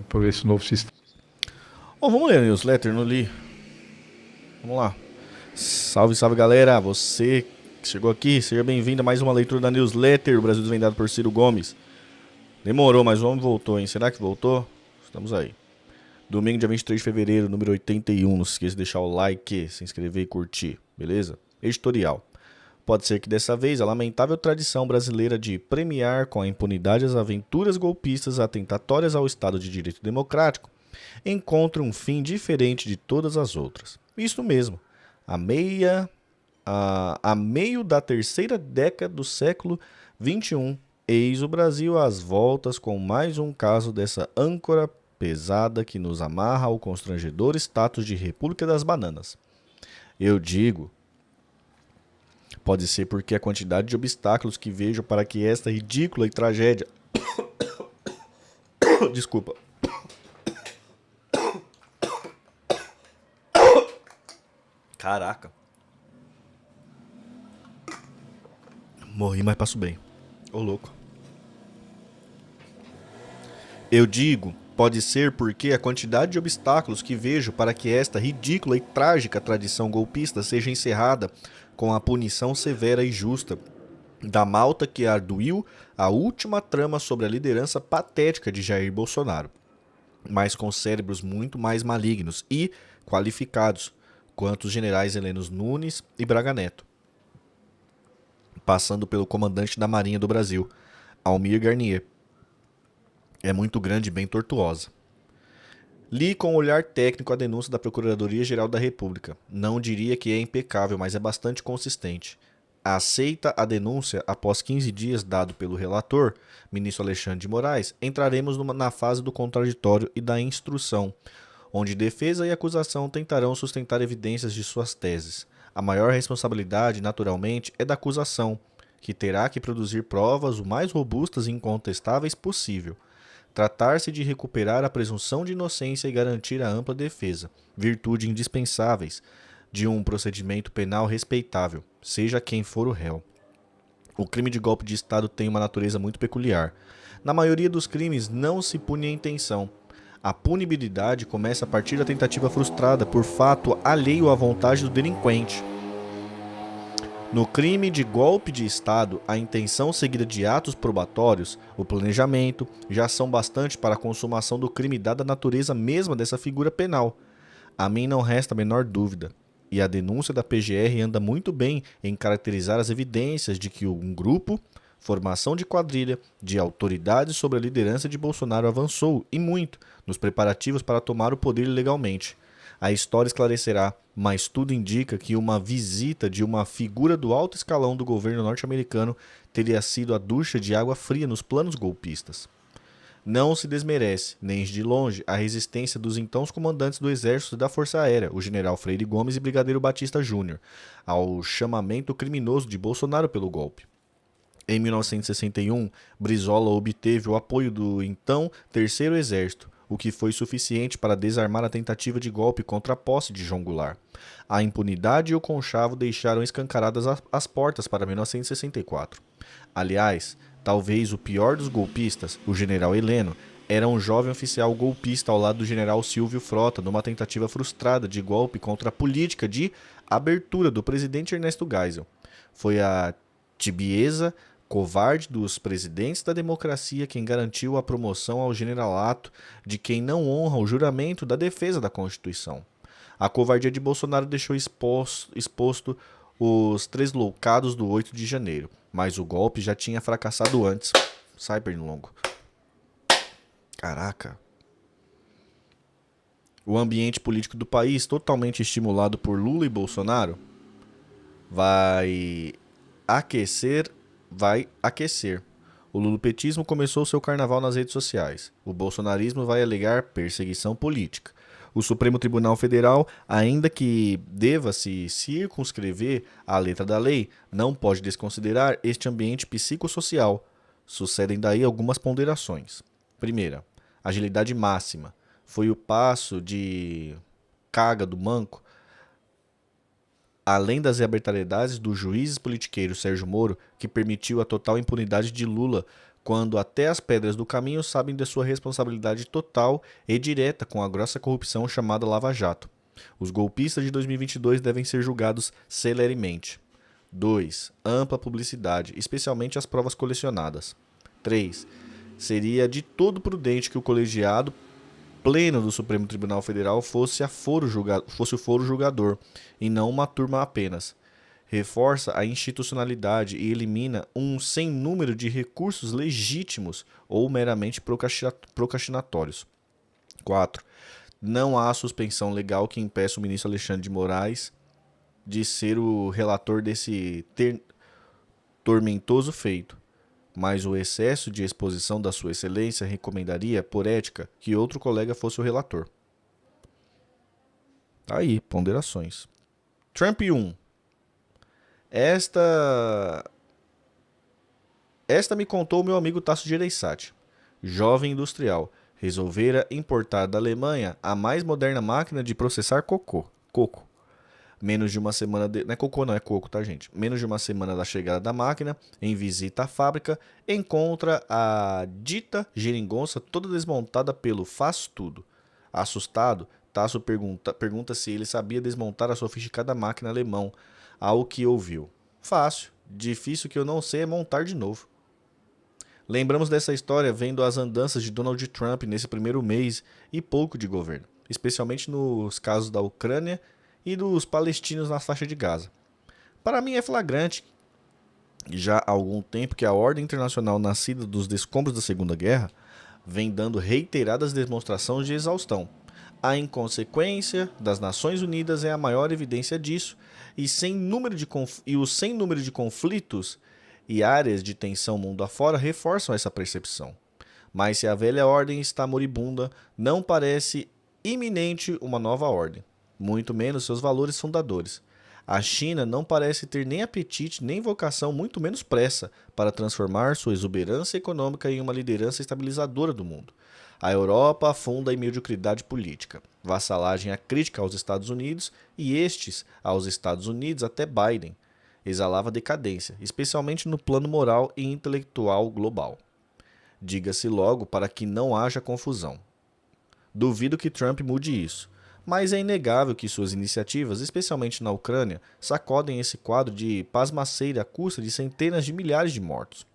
por esse novo sistema. Bom, vamos ler a newsletter, não li. Vamos lá. Salve, salve galera, você que chegou aqui, seja bem-vindo a mais uma leitura da newsletter, o Brasil Desvendado por Ciro Gomes. Demorou, mas o homem voltou, hein? Será que voltou? Estamos aí. Domingo, dia 23 de fevereiro, número 81. Não se esqueça de deixar o like, se inscrever e curtir, beleza? Editorial. Pode ser que dessa vez a lamentável tradição brasileira de premiar com a impunidade as aventuras golpistas atentatórias ao Estado de Direito Democrático encontre um fim diferente de todas as outras. Isso mesmo. A meio da terceira década do século XXI, eis o Brasil às voltas com mais um caso dessa âncora pesada que nos amarra ao constrangedor status de República das Bananas. Eu digo, pode ser porque a quantidade de obstáculos que vejo para que esta ridícula e tragédia... Desculpa. Caraca. Morri, mas passo bem. Ô, louco. Eu digo, pode ser porque a quantidade de obstáculos que vejo para que esta ridícula e trágica tradição golpista seja encerrada com a punição severa e justa da malta que arduiu a última trama sobre a liderança patética de Jair Bolsonaro, mas com cérebros muito mais malignos e qualificados quanto os generais Helenos Nunes e Braga Neto, passando pelo comandante da Marinha do Brasil, Almir Garnier. É muito grande e bem tortuosa. Li com olhar técnico a denúncia da Procuradoria-Geral da República. Não diria que é impecável, mas é bastante consistente. Aceita a denúncia após 15 dias dado pelo relator, ministro Alexandre de Moraes, entraremos na fase do contraditório e da instrução, onde defesa e acusação tentarão sustentar evidências de suas teses. A maior responsabilidade, naturalmente, é da acusação, que terá que produzir provas o mais robustas e incontestáveis possível. Tratar-se de recuperar a presunção de inocência e garantir a ampla defesa, virtude indispensáveis de um procedimento penal respeitável, seja quem for o réu. O crime de golpe de Estado tem uma natureza muito peculiar. Na maioria dos crimes não se pune a intenção. A punibilidade começa a partir da tentativa frustrada por fato alheio à vontade do delinquente. No crime de golpe de Estado, a intenção seguida de atos probatórios, o planejamento, já são bastante para a consumação do crime dada a natureza mesma dessa figura penal. A mim não resta a menor dúvida, e a denúncia da PGR anda muito bem em caracterizar as evidências de que um grupo, formação de quadrilha, de autoridades sobre a liderança de Bolsonaro avançou, e muito, nos preparativos para tomar o poder ilegalmente. A história esclarecerá, mas tudo indica que uma visita de uma figura do alto escalão do governo norte-americano teria sido a ducha de água fria nos planos golpistas. Não se desmerece, nem de longe, a resistência dos então comandantes do Exército e da Força Aérea, o general Freire Gomes e brigadeiro Batista Júnior, ao chamamento criminoso de Bolsonaro pelo golpe. Em 1961, Brizola obteve o apoio do então Terceiro Exército, o que foi suficiente para desarmar a tentativa de golpe contra a posse de João Goulart. A impunidade e o conchavo deixaram escancaradas as portas para 1964. Aliás, talvez o pior dos golpistas, o general Heleno, era um jovem oficial golpista ao lado do general Silvio Frota numa tentativa frustrada de golpe contra a política de abertura do presidente Ernesto Geisel. Foi a tibieza covarde dos presidentes da democracia quem garantiu a promoção ao generalato de quem não honra o juramento da defesa da Constituição. A covardia de Bolsonaro deixou exposto os tresloucados do 8 de janeiro, mas o golpe já tinha fracassado antes. Sai, Pernilongo. Caraca. O ambiente político do país, totalmente estimulado por Lula e Bolsonaro, vai aquecer. O lulopetismo começou seu carnaval nas redes sociais. O bolsonarismo vai alegar perseguição política. O Supremo Tribunal Federal, ainda que deva se circunscrever à letra da lei, não pode desconsiderar este ambiente psicossocial. Sucedem daí algumas ponderações. Primeira, agilidade máxima. Foi o passo de caga do manco, além das arbitrariedades do juiz politiqueiro Sérgio Moro, que permitiu a total impunidade de Lula quando até as pedras do caminho sabem de sua responsabilidade total e direta com a grossa corrupção chamada Lava Jato. Os golpistas de 2022 devem ser julgados celeremente. 2. Ampla publicidade, especialmente as provas colecionadas. 3. Seria de todo prudente que o colegiado pleno do Supremo Tribunal Federal fosse o foro julgador, e não uma turma apenas. Reforça a institucionalidade e elimina um sem número de recursos legítimos ou meramente procrastinatórios. 4. Não há suspensão legal que impeça o ministro Alexandre de Moraes de ser o relator desse tormentoso feito, mas o excesso de exposição da sua excelência recomendaria, por ética, que outro colega fosse o relator. Aí, ponderações. Trump 1. Esta me contou meu amigo Tasso Gereissati, jovem industrial. Resolvera importar da Alemanha a mais moderna máquina de processar coco. Menos de uma semana não é cocô, não é coco, tá, gente? Menos de uma semana da chegada da máquina, em visita à fábrica, encontra a dita geringonça toda desmontada pelo faz tudo. Assustado, Tasso pergunta se ele sabia desmontar a sofisticada máquina alemão, ao que ouviu. Fácil, difícil que eu não sei é montar de novo. Lembramos dessa história vendo as andanças de Donald Trump nesse primeiro mês e pouco de governo, especialmente nos casos da Ucrânia e dos palestinos na faixa de Gaza. Para mim é flagrante, já há algum tempo, que a ordem internacional nascida dos escombros da Segunda Guerra vem dando reiteradas demonstrações de exaustão. A inconsequência das Nações Unidas é a maior evidência disso, e o sem número de conflitos e áreas de tensão mundo afora reforçam essa percepção. Mas se a velha ordem está moribunda, não parece iminente uma nova ordem, muito menos seus valores fundadores. A China não parece ter nem apetite, nem vocação, muito menos pressa, para transformar sua exuberância econômica em uma liderança estabilizadora do mundo. A Europa afunda em mediocridade política, vassalagem crítica aos Estados Unidos e estes aos Estados Unidos até Biden. Exalava decadência, especialmente no plano moral e intelectual global. Diga-se logo para que não haja confusão. Duvido que Trump mude isso, mas é inegável que suas iniciativas, especialmente na Ucrânia, sacodem esse quadro de pasmaceira à custa de centenas de milhares de mortos.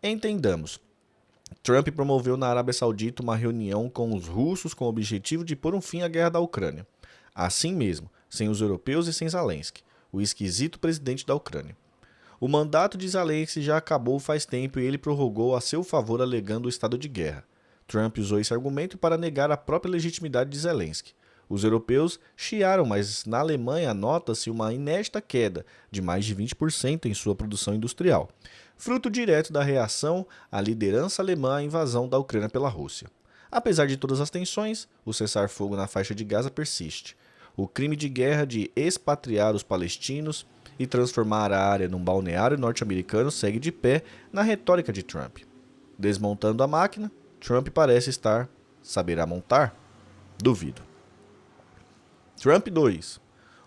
Entendamos. Trump promoveu na Arábia Saudita uma reunião com os russos com o objetivo de pôr um fim à guerra da Ucrânia. Assim mesmo, sem os europeus e sem Zelensky, o esquisito presidente da Ucrânia. O mandato de Zelensky já acabou faz tempo e ele prorrogou a seu favor alegando o estado de guerra. Trump usou esse argumento para negar a própria legitimidade de Zelensky. Os europeus chiaram, mas na Alemanha nota-se uma inédita queda de mais de 20% em sua produção industrial, fruto direto da reação à liderança alemã à invasão da Ucrânia pela Rússia. Apesar de todas as tensões, o cessar-fogo na faixa de Gaza persiste. O crime de guerra de expatriar os palestinos e transformar a área num balneário norte-americano segue de pé na retórica de Trump. Desmontando a máquina, Trump parece estar... Saberá montar? Duvido. Trump 2.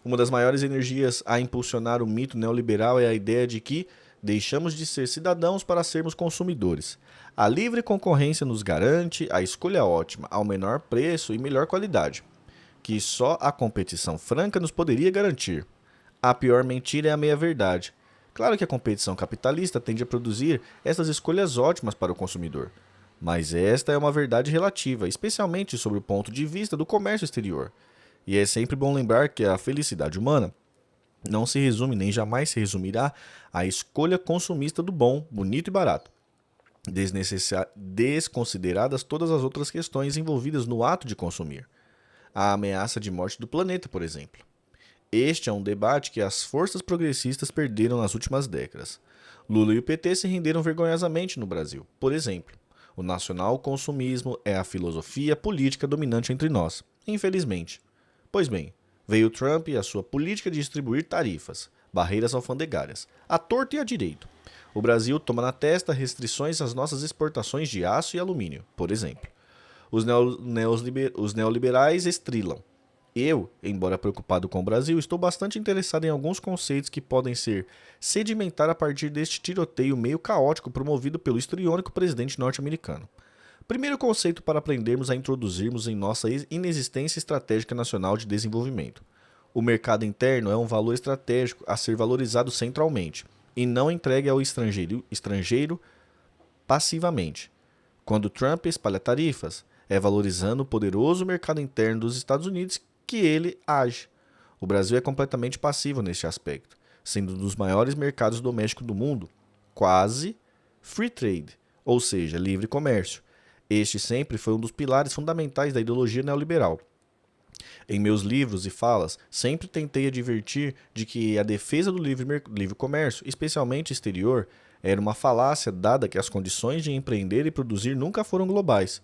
Uma das maiores energias a impulsionar o mito neoliberal é a ideia de que deixamos de ser cidadãos para sermos consumidores. A livre concorrência nos garante a escolha ótima, ao menor preço e melhor qualidade, que só a competição franca nos poderia garantir. A pior mentira é a meia-verdade. Claro que a competição capitalista tende a produzir essas escolhas ótimas para o consumidor, mas esta é uma verdade relativa, especialmente sob o ponto de vista do comércio exterior. E é sempre bom lembrar que a felicidade humana não se resume nem jamais se resumirá à escolha consumista do bom, bonito e barato, desconsideradas todas as outras questões envolvidas no ato de consumir. A ameaça de morte do planeta, por exemplo. Este é um debate que as forças progressistas perderam nas últimas décadas. Lula e o PT se renderam vergonhosamente no Brasil. Por exemplo, o nacional-consumismo é a filosofia política dominante entre nós, infelizmente. Pois bem, veio Trump e a sua política de distribuir tarifas, barreiras alfandegárias, à torto e à direito. O Brasil toma na testa restrições às nossas exportações de aço e alumínio, por exemplo. Os neoliberais estrilam. Eu, embora preocupado com o Brasil, estou bastante interessado em alguns conceitos que podem ser sedimentar a partir deste tiroteio meio caótico promovido pelo histriônico presidente norte-americano. Primeiro conceito para aprendermos a introduzirmos em nossa inexistência estratégica nacional de desenvolvimento. O mercado interno é um valor estratégico a ser valorizado centralmente e não entregue ao estrangeiro passivamente. Quando Trump espalha tarifas, é valorizando o poderoso mercado interno dos Estados Unidos que ele age. O Brasil é completamente passivo neste aspecto, sendo um dos maiores mercados domésticos do mundo, quase free trade, ou seja, livre comércio. Este sempre foi um dos pilares fundamentais da ideologia neoliberal. Em meus livros e falas, sempre tentei advertir de que a defesa do livre comércio, especialmente exterior, era uma falácia dada que as condições de empreender e produzir nunca foram globais,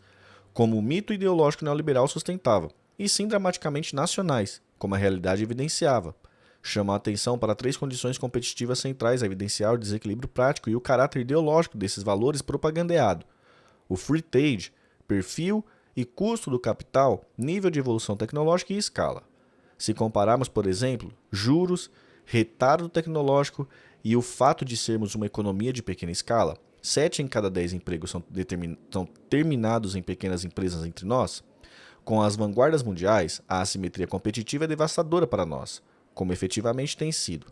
como o mito ideológico neoliberal sustentava, e sim dramaticamente nacionais, como a realidade evidenciava. Chama a atenção para 3 condições competitivas centrais a evidenciar o desequilíbrio prático e o caráter ideológico desses valores propagandeado. O free trade, perfil e custo do capital, nível de evolução tecnológica e escala. Se compararmos, por exemplo, juros, retardo tecnológico e o fato de sermos uma economia de pequena escala, 7 em cada 10 empregos são terminados em pequenas empresas entre nós, com as vanguardas mundiais, a assimetria competitiva é devastadora para nós, como efetivamente tem sido.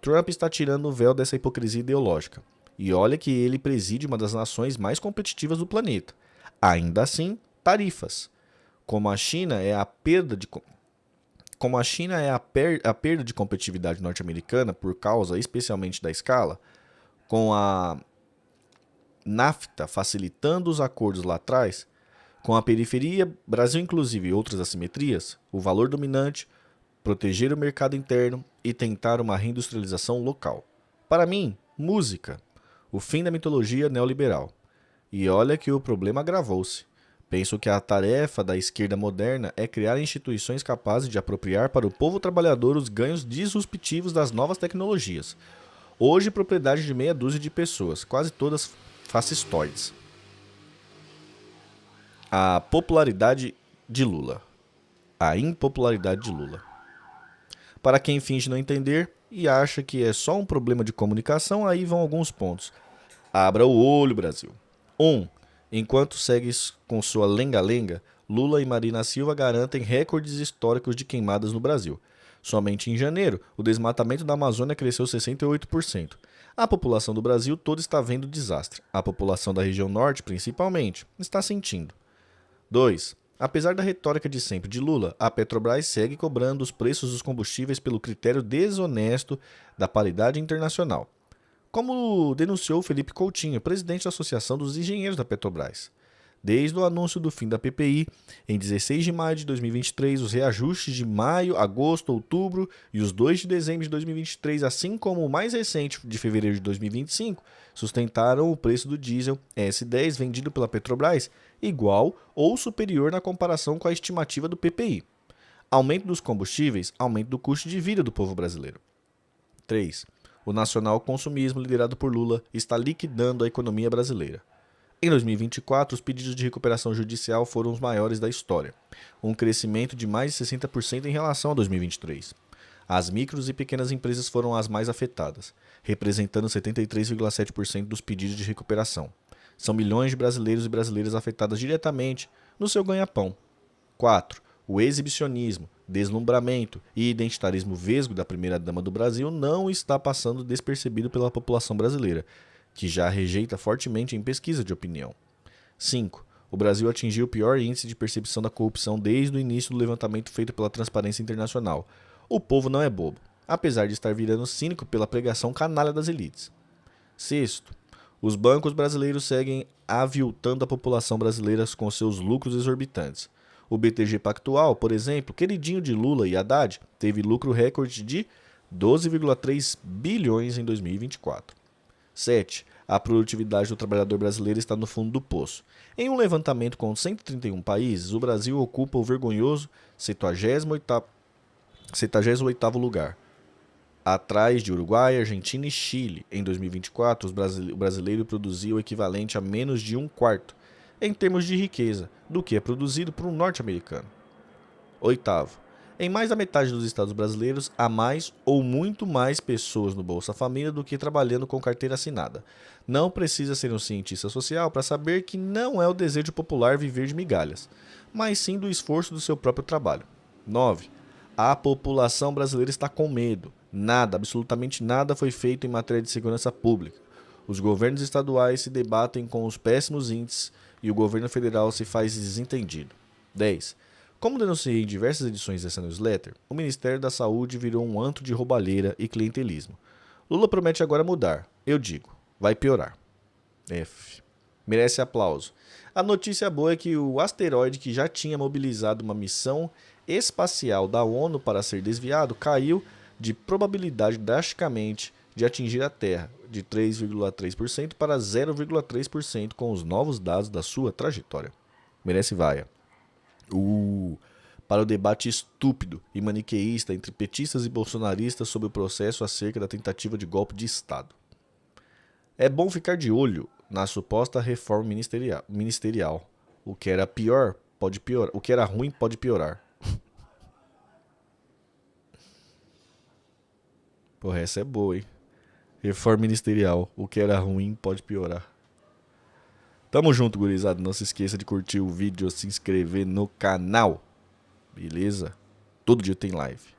Trump está tirando o véu dessa hipocrisia ideológica. E olha que ele preside uma das nações mais competitivas do planeta. Ainda assim, tarifas. Como a China é a perda de competitividade norte-americana por causa especialmente da escala, com a NAFTA facilitando os acordos lá atrás, com a periferia, Brasil inclusive e outras assimetrias, o valor dominante, proteger o mercado interno e tentar uma reindustrialização local. Para mim, música, o fim da mitologia neoliberal. E olha que o problema agravou-se. Penso que a tarefa da esquerda moderna é criar instituições capazes de apropriar para o povo trabalhador os ganhos disruptivos das novas tecnologias. Hoje, propriedade de meia dúzia de pessoas, quase todas fascistoides. A popularidade de Lula. A impopularidade de Lula. Para quem finge não entender e acha que é só um problema de comunicação, aí vão alguns pontos. Abra o olho, Brasil. 1. Enquanto segues com sua lenga-lenga, Lula e Marina Silva garantem recordes históricos de queimadas no Brasil. Somente em janeiro, o desmatamento da Amazônia cresceu 68%. A população do Brasil toda está vendo o desastre. A população da região norte, principalmente, está sentindo. 2. Apesar da retórica de sempre de Lula, a Petrobras segue cobrando os preços dos combustíveis pelo critério desonesto da paridade internacional, como denunciou Felipe Coutinho, presidente da Associação dos Engenheiros da Petrobras. Desde o anúncio do fim da PPI, em 16 de maio de 2023, os reajustes de maio, agosto, outubro e os 2 de dezembro de 2023, assim como o mais recente de fevereiro de 2025, sustentaram o preço do diesel S10 vendido pela Petrobras igual ou superior na comparação com a estimativa do PPI. Aumento dos combustíveis, aumento do custo de vida do povo brasileiro. 3. O nacional consumismo liderado por Lula está liquidando a economia brasileira. Em 2024, os pedidos de recuperação judicial foram os maiores da história, um crescimento de mais de 60% em relação a 2023. As micros e pequenas empresas foram as mais afetadas, representando 73,7% dos pedidos de recuperação. São milhões de brasileiros e brasileiras afetadas diretamente no seu ganha-pão. 4. O exibicionismo, deslumbramento e identitarismo vesgo da primeira-dama do Brasil não está passando despercebido pela população brasileira, que já rejeita fortemente em pesquisa de opinião. 5. O Brasil atingiu o pior índice de percepção da corrupção desde o início do levantamento feito pela Transparência Internacional. O povo não é bobo, apesar de estar virando cínico pela pregação canalha das elites. 6. Os bancos brasileiros seguem aviltando a população brasileira com seus lucros exorbitantes. O BTG Pactual, por exemplo, queridinho de Lula e Haddad, teve lucro recorde de 12,3 bilhões em 2024. 7. A produtividade do trabalhador brasileiro está no fundo do poço. Em um levantamento com 131 países, o Brasil ocupa o vergonhoso 78º lugar, atrás de Uruguai, Argentina e Chile. Em 2024, o brasileiro produziu o equivalente a menos de 1/4, em termos de riqueza, do que é produzido por um norte-americano. 8. Em mais da metade dos estados brasileiros, há mais ou muito mais pessoas no Bolsa Família do que trabalhando com carteira assinada. Não precisa ser um cientista social para saber que não é o desejo popular viver de migalhas, mas sim do esforço do seu próprio trabalho. 9. A população brasileira está com medo. Nada, absolutamente nada foi feito em matéria de segurança pública. Os governos estaduais se debatem com os péssimos índices e o governo federal se faz desentendido. 10. Como denunciei em diversas edições dessa newsletter, o Ministério da Saúde virou um antro de roubalheira e clientelismo. Lula promete agora mudar. Eu digo, vai piorar. F. Merece aplauso. A notícia boa é que o asteroide que já tinha mobilizado uma missão espacial da ONU para ser desviado caiu de probabilidade drasticamente de atingir a Terra, de 3,3% para 0,3% com os novos dados da sua trajetória. Merece vaia. Para o debate estúpido e maniqueísta entre petistas e bolsonaristas sobre o processo acerca da tentativa de golpe de Estado. É bom ficar de olho na suposta reforma ministerial. O que era pior pode piorar. O que era ruim pode piorar. Porra, essa é boa, hein? Reforma ministerial. O que era ruim pode piorar. Tamo junto, gurizada. Não se esqueça de curtir o vídeo, se inscrever no canal. Beleza? Todo dia tem live.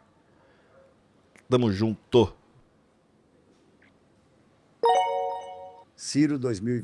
Tamo junto. Ciro 2020.